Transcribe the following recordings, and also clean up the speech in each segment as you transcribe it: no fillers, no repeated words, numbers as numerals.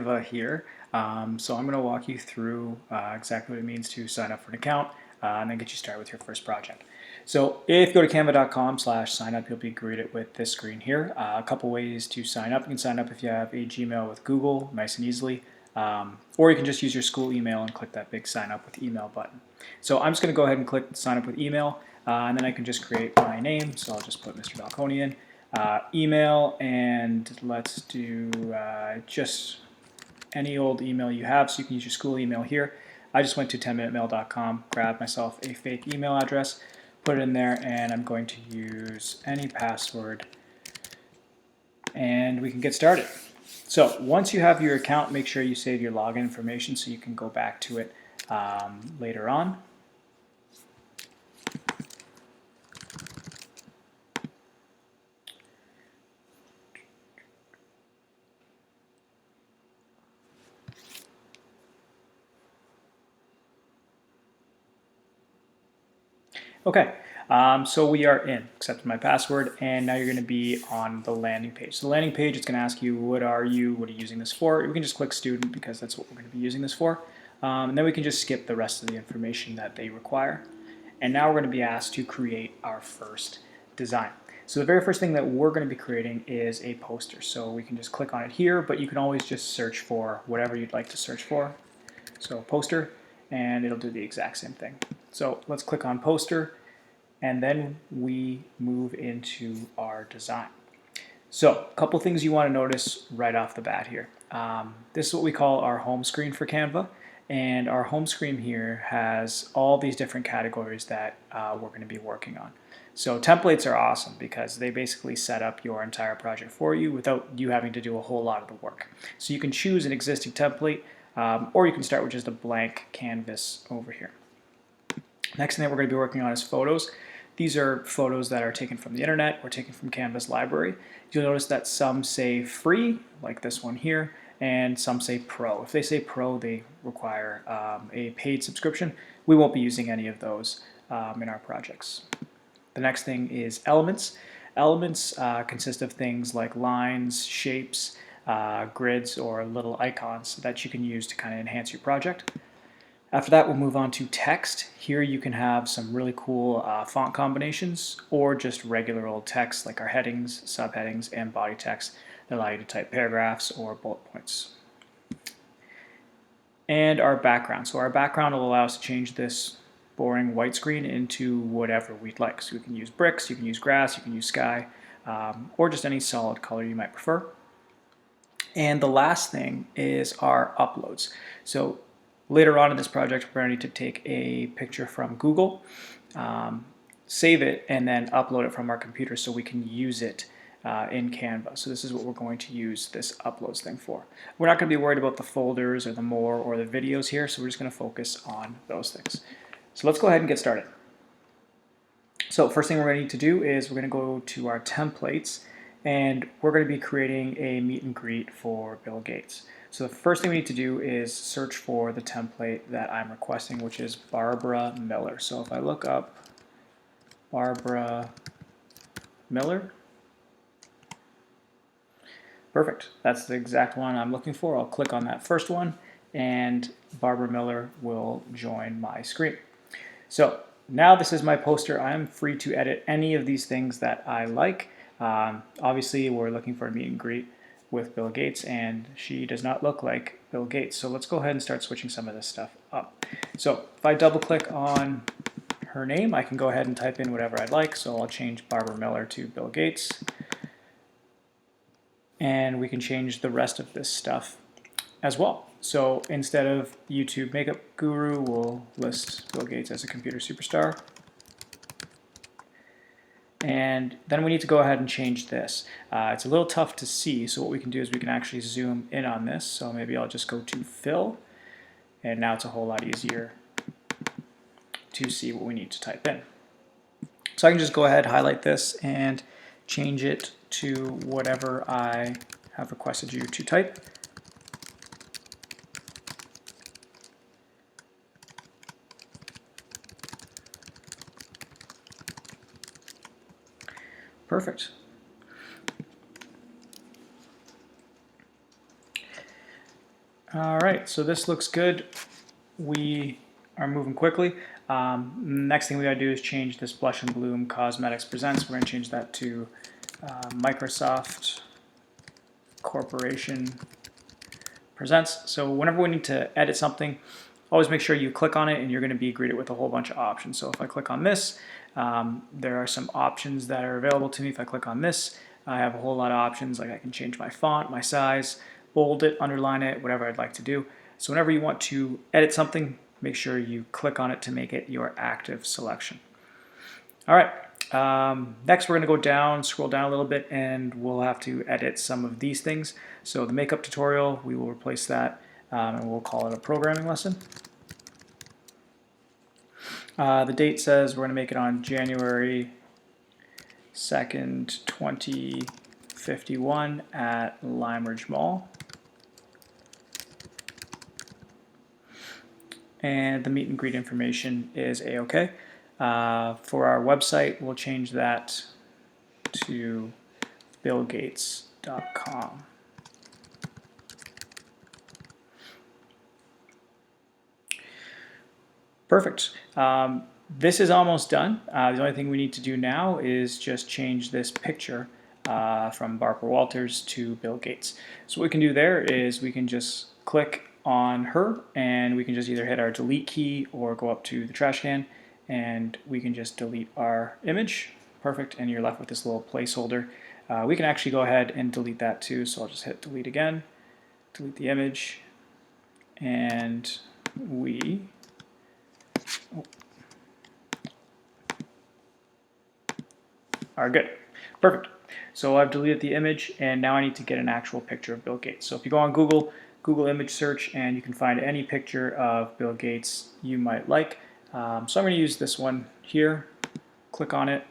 Canva here. So I'm going to walk you through exactly what it means to sign up for an account and then get you started with your first project. So if you go to canva.com/signup, you'll be greeted with this screen here. A couple ways to sign up. You can sign up if you have a Gmail with Google, nice and easily. Or you can just use your school email and click that big sign up with email button. So I'm just going to go ahead and click sign up with email, and then I can just create my name. So I'll just put Mr. Balcony in. Email, and let's do just any old email you have, so you can use your school email here. I just went to 10minutemail.com, grabbed myself a fake email address, put it in there, and I'm going to use any password, and we can get started. So once you have your account, make sure you save your login information so you can go back to it later on. Okay, so we are in, accepted my password, and now you're going to be on the landing page. So the landing page, it's going to ask you, what are you using this for? We can just click student because that's what we're going to be using this for. And then we can just skip the rest of the information that they require. And now we're going to be asked to create our first design. So the very first thing that we're going to be creating is a poster. So we can just click on it here, but you can always just search for whatever you'd like to search for. So poster, and it'll do the exact same thing. So let's click on poster, and then we move into our design. So a couple things you want to notice right off the bat here. This is what we call our home screen for Canva, and our home screen here has all these different categories that we're going to be working on. So templates are awesome because they basically set up your entire project for you without you having to do a whole lot of the work. So you can choose an existing template, or you can start with just a blank canvas over here. Next thing that we're going to be working on is photos. These are photos that are taken from the internet or taken from Canva's library. You'll notice that some say free, like this one here, and some say pro. If they say pro, they require a paid subscription. We won't be using any of those in our projects. The next thing is elements. Elements consist of things like lines, shapes, grids, or little icons that you can use to kind of enhance your project. After that, we'll move on to text. Here you can have some really cool font combinations or just regular old text like our headings, subheadings, and body text that allow you to type paragraphs or bullet points. And our background. So our background will allow us to change this boring white screen into whatever we'd like. So we can use bricks, you can use grass, you can use sky, or just any solid color you might prefer. And the last thing is our uploads. So later on in this project, we're going to need to take a picture from Google, save it, and then upload it from our computer so we can use it in Canva. So this is what we're going to use this uploads thing for. We're not going to be worried about the folders or the more or the videos here, so we're just going to focus on those things. So let's go ahead and get started. So first thing we're going to need to do is we're going to go to our templates, and we're going to be creating a meet and greet for Bill Gates. So the first thing we need to do is search for the template that I'm requesting, which is Barbara Miller. So if I look up Barbara Miller, perfect. That's the exact one I'm looking for. I'll click on that first one, and Barbara Miller will join my screen. So now this is my poster. I'm free to edit any of these things that I like. Obviously, we're looking for a meet and greet with Bill Gates, and she does not look like Bill Gates. So let's go ahead and start switching some of this stuff up. So if I double click on her name, I can go ahead and type in whatever I'd like. So I'll change Barbara Miller to Bill Gates. And we can change the rest of this stuff as well. So instead of YouTube makeup guru, we'll list Bill Gates as a computer superstar. And then we need to go ahead and change this. It's a little tough to see, so what we can do is we can actually zoom in on this. So maybe I'll just go to fill, and now it's a whole lot easier to see what we need to type in. So I can just go ahead, highlight this, and change it to whatever I have requested you to type. Perfect. All right, so this looks good. We are moving quickly. Next thing we gotta do is change this Blush and Bloom Cosmetics Presents. We're gonna change that to Microsoft Corporation Presents. So whenever we need to edit something, always make sure you click on it and you're gonna be greeted with a whole bunch of options. So if I click on this, there are some options that are available to me. If I click on this, I have a whole lot of options, like I can change my font, my size, bold it, underline it, whatever I'd like to do. So whenever you want to edit something, make sure you click on it to make it your active selection. All right, next we're going to go down, scroll down a little bit, and we'll have to edit some of these things. So the makeup tutorial, we will replace that, and we'll call it a programming lesson. The date says we're going to make it on January 2nd, 2051 at Lime Ridge Mall. And the meet and greet information is A-OK. For our website, we'll change that to billgates.com. Perfect. This is almost done. The only thing we need to do now is just change this picture from Barbara Walters to Bill Gates. So what we can do there is we can just click on her and we can just either hit our delete key or go up to the trash can and we can just delete our image. Perfect, and you're left with this little placeholder. We can actually go ahead and delete that too, so I'll just hit delete again, delete the image, and we are good. Perfect. So I've deleted the image and now I need to get an actual picture of Bill Gates. So if you go on Google image search, and you can find any picture of Bill Gates you might like. So I'm going to use this one here. Click on it.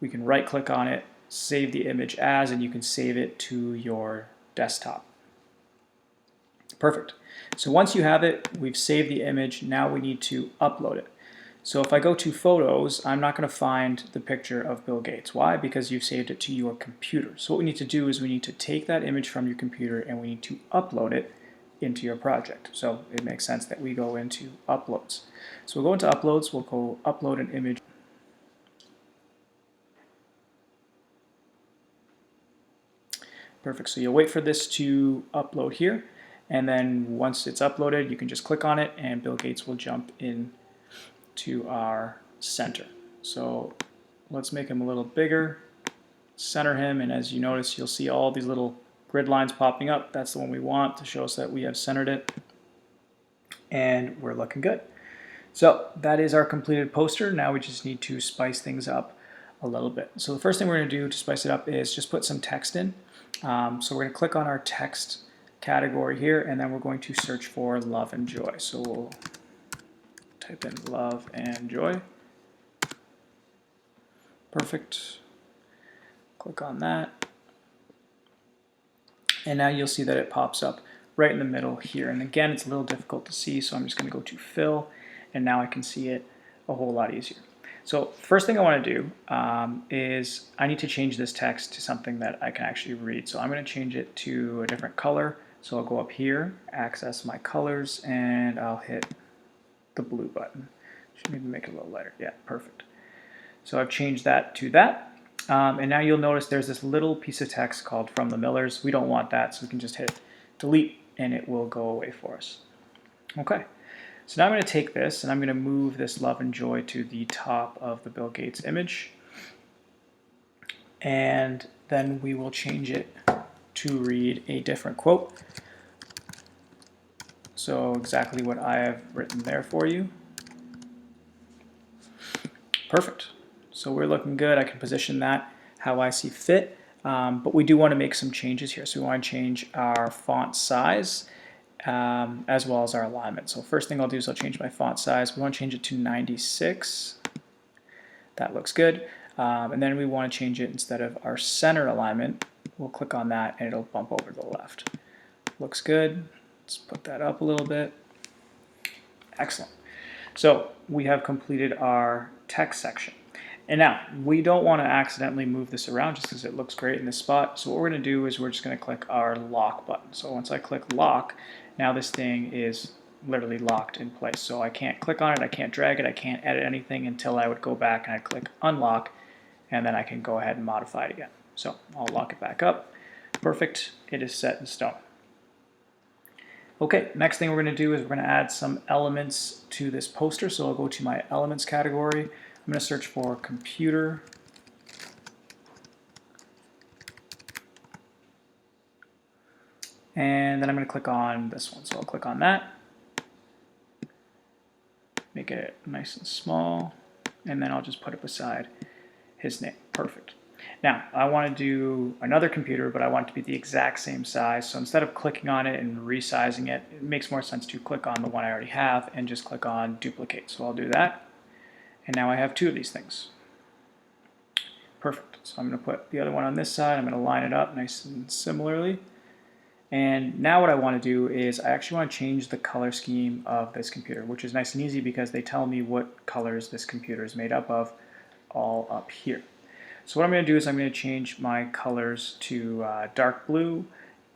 We can right click on it, save the image as, and you can save it to your desktop. Perfect. So once you have it, we've saved the image. Now we need to upload it. So if I go to Photos, I'm not going to find the picture of Bill Gates. Why? Because you've saved it to your computer. So what we need to do is we need to take that image from your computer and we need to upload it into your project. So it makes sense that we go into Uploads. So we'll go into Uploads, we'll go Upload an image. Perfect. So you'll wait for this to upload here, and then once it's uploaded, you can just click on it and Bill Gates will jump in to our center. So let's make him a little bigger, center him, and as you notice, you'll see all these little grid lines popping up. That's the one we want to show us that we have centered it, and we're looking good. So that is our completed poster. Now we just need to spice things up a little bit. So the first thing we're going to do to spice it up is just put some text in. So we're going to click on our text category here, and then we're going to search for love and joy. So we'll type in love and joy. Perfect. Click on that. And now you'll see that it pops up right in the middle here. And again, it's a little difficult to see, so I'm just going to go to fill, and now I can see it a whole lot easier. So first thing I want to do is I need to change this text to something that I can actually read. So I'm going to change it to a different color. So I'll go up here, access my colors, and I'll hit the blue button. Should maybe make it a little lighter. Yeah, perfect. So I've changed that to that. And now you'll notice there's this little piece of text called From the Millers. We don't want that, so we can just hit delete and it will go away for us. Okay. So now I'm going to take this and I'm going to move this love and joy to the top of the Bill Gates image. And then we will change it to read a different quote. So exactly what I have written there for you. Perfect. So we're looking good. I can position that how I see fit. But we do want to make some changes here. So we want to change our font size as well as our alignment. So first thing I'll do is I'll change my font size. We want to change it to 96. That looks good. And then we want to change it instead of our center alignment. We'll click on that and it'll bump over to the left. Looks good. Let's put that up a little bit. Excellent. So we have completed our text section. And now, we don't want to accidentally move this around just because it looks great in this spot. So what we're going to do is we're just going to click our lock button. So once I click lock, now this thing is literally locked in place. So I can't click on it, I can't drag it, I can't edit anything until I would go back and I'd click unlock, and then I can go ahead and modify it again. So I'll lock it back up. Perfect, it is set in stone. Okay, next thing we're going to do is we're going to add some elements to this poster. So I'll go to my elements category. I'm going to search for computer. And then I'm going to click on this one. So I'll click on that. Make it nice and small. And then I'll just put it beside his name. Perfect. Now, I want to do another computer, but I want it to be the exact same size. So instead of clicking on it and resizing it, it makes more sense to click on the one I already have and just click on duplicate. So I'll do that. And now I have two of these things. Perfect. So I'm going to put the other one on this side. I'm going to line it up nice and similarly. And now what I want to do is I actually want to change the color scheme of this computer, which is nice and easy because they tell me what colors this computer is made up of all up here. So what I'm going to do is I'm going to change my colors to dark blue,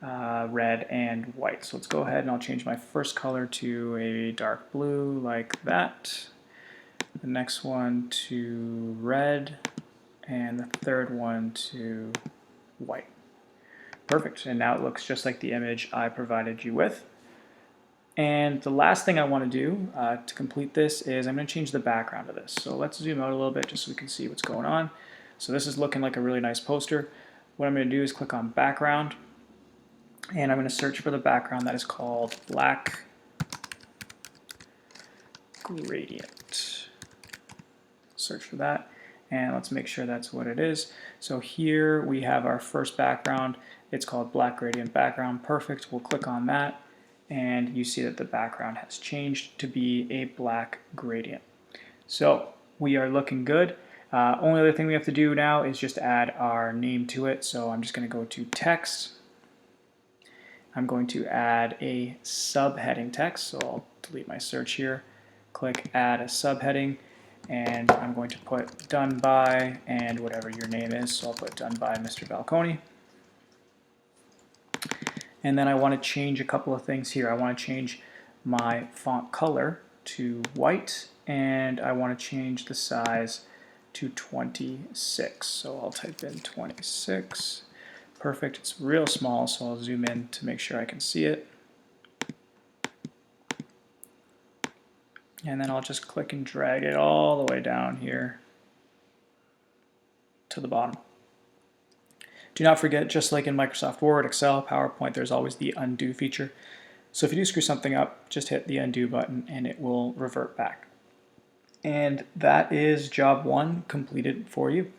red, and white. So let's go ahead and I'll change my first color to a dark blue like that. The next one to red, and the third one to white. Perfect, and now it looks just like the image I provided you with. And the last thing I want to do to complete this is I'm going to change the background of this. So let's zoom out a little bit just so we can see what's going on. So this is looking like a really nice poster. What I'm going to do is click on background, and I'm going to search for the background that is called black gradient. Search for that, and let's make sure that's what it is. So here we have our first background. It's called black gradient background. Perfect. We'll click on that, and you see that the background has changed to be a black gradient. So we are looking good. Only other thing we have to do now is just add our name to it. So I'm just going to go to text. I'm going to add a subheading text. So I'll delete my search here. Click add a subheading. And I'm going to put done by and whatever your name is. So I'll put done by Mr. Balconi. And then I want to change a couple of things here. I want to change my font color to white, and I want to change the size to 26. So I'll type in 26. Perfect. It's real small, so I'll zoom in to make sure I can see it. And then I'll just click and drag it all the way down here to the bottom. Do not forget, just like in Microsoft Word, Excel, PowerPoint, there's always the undo feature. So if you do screw something up, just hit the undo button and it will revert back. And that is job one completed for you.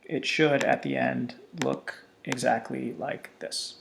It should, at the end, look exactly like this.